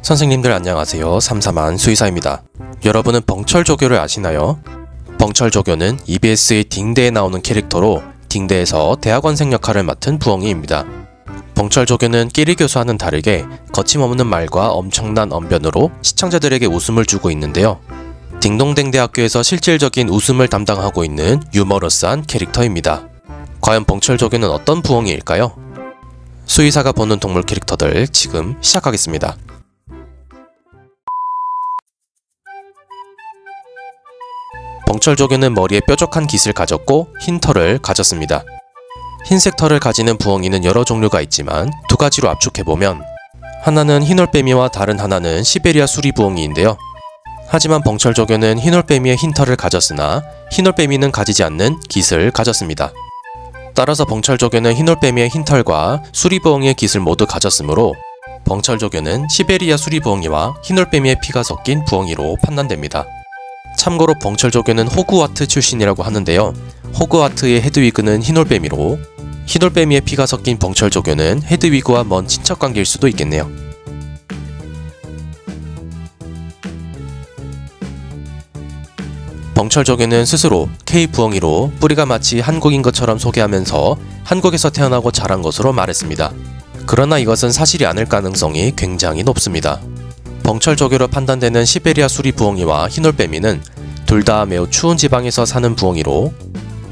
선생님들 안녕하세요. 삼삼한 수의사입니다. 여러분은 벙철조교를 아시나요? 벙철조교는 EBS의 딩대에 나오는 캐릭터로 딩대에서 대학원생 역할을 맡은 부엉이입니다. 벙철조교는 끼리교수와는 다르게 거침없는 말과 엄청난 언변으로 시청자들에게 웃음을 주고 있는데요. 딩동댕대학교에서 실질적인 웃음을 담당하고 있는 유머러스한 캐릭터입니다. 과연 벙철조교는 어떤 부엉이일까요? 수의사가 보는 동물 캐릭터들 지금 시작하겠습니다. 벙철조교는 머리에 뾰족한 깃을 가졌고 흰 털을 가졌습니다. 흰색 털을 가지는 부엉이는 여러 종류가 있지만 두 가지로 압축해보면 하나는 흰올빼미와 다른 하나는 시베리아 수리부엉이인데요. 하지만 벙철조교는 흰올빼미의 흰 털을 가졌으나 흰올빼미는 가지지 않는 깃을 가졌습니다. 따라서 벙철조교는 흰올빼미의 흰 털과 수리부엉이의 깃을 모두 가졌으므로 벙철조교는 시베리아 수리부엉이와 흰올빼미의 피가 섞인 부엉이로 판단됩니다. 참고로 벙철조교는 호그와트 출신이라고 하는데요. 호그와트의 헤드위그는 흰올빼미로 흰올빼미의 피가 섞인 벙철조교는 헤드위그와 먼 친척관계일 수도 있겠네요. 벙철조교는 스스로 K부엉이로 뿌리가 마치 한국인 것처럼 소개하면서 한국에서 태어나고 자란 것으로 말했습니다. 그러나 이것은 사실이 아닐 가능성이 굉장히 높습니다. 벙철조교로 판단되는 시베리아 수리부엉이와 흰올빼미는 둘 다 매우 추운 지방에서 사는 부엉이로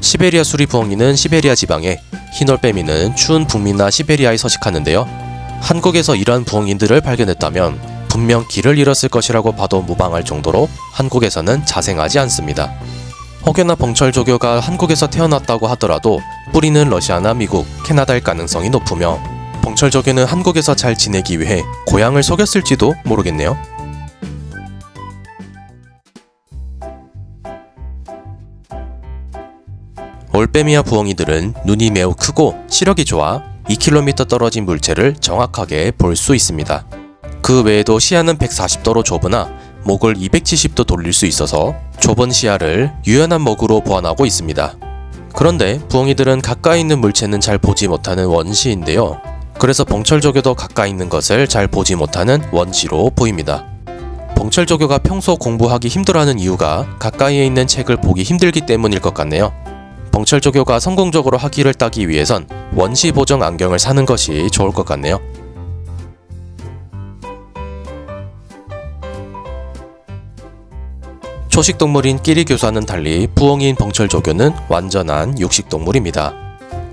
시베리아 수리부엉이는 시베리아 지방에, 흰올빼미는 추운 북미나 시베리아에 서식하는데요. 한국에서 이러한 부엉이들을 발견했다면 분명 길을 잃었을 것이라고 봐도 무방할 정도로 한국에서는 자생하지 않습니다. 혹여나 벙철조교가 한국에서 태어났다고 하더라도 뿌리는 러시아나 미국, 캐나다일 가능성이 높으며 벙철조교는 한국에서 잘 지내기 위해 고향을 속였을지도 모르겠네요. 올빼미와 부엉이들은 눈이 매우 크고 시력이 좋아 2km 떨어진 물체를 정확하게 볼 수 있습니다. 그 외에도 시야는 140도로 좁으나 목을 270도 돌릴 수 있어서 좁은 시야를 유연한 목으로 보완하고 있습니다. 그런데 부엉이들은 가까이 있는 물체는 잘 보지 못하는 원시인데요. 그래서 벙철조교도 가까이 있는 것을 잘 보지 못하는 원시로 보입니다. 벙철조교가 평소 공부하기 힘들어하는 이유가 가까이에 있는 책을 보기 힘들기 때문일 것 같네요. 벙철조교가 성공적으로 학위를 따기 위해선 원시 보정 안경을 사는 것이 좋을 것 같네요. 초식동물인 끼리교수와는 달리 부엉이인 벙철조교는 완전한 육식동물입니다.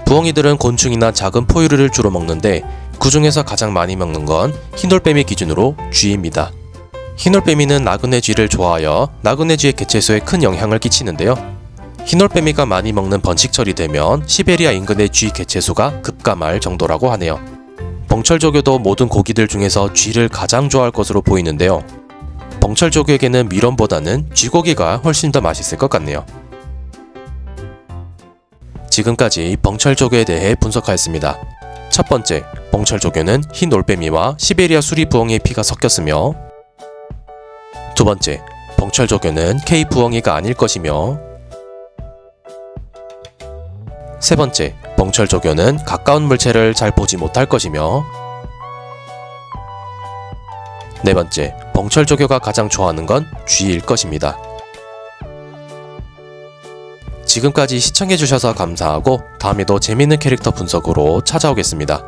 부엉이들은 곤충이나 작은 포유류를 주로 먹는데 그 중에서 가장 많이 먹는 건 흰올빼미 기준으로 쥐입니다. 흰올빼미는 나그네 쥐를 좋아하여 나그네 쥐의 개체수에 큰 영향을 끼치는데요. 흰올빼미가 많이 먹는 번식철이 되면 시베리아 인근의 쥐 개체수가 급감할 정도라고 하네요. 벙철조교도 모든 고기들 중에서 쥐를 가장 좋아할 것으로 보이는데요. 벙철조교에게는 미럼보다는 쥐고기가 훨씬 더 맛있을 것 같네요. 지금까지 벙철조교에 대해 분석하였습니다. 첫 번째, 벙철조교는 흰 올빼미와 시베리아 수리부엉이의 피가 섞였으며, 두 번째, 벙철조교는 K부엉이가 아닐 것이며, 세 번째, 벙철조교는 가까운 물체를 잘 보지 못할 것이며, 네 번째, 벙철조교가 가장 좋아하는 건 쥐일 것입니다. 지금까지 시청해주셔서 감사하고 다음에도 재밌는 캐릭터 분석으로 찾아오겠습니다.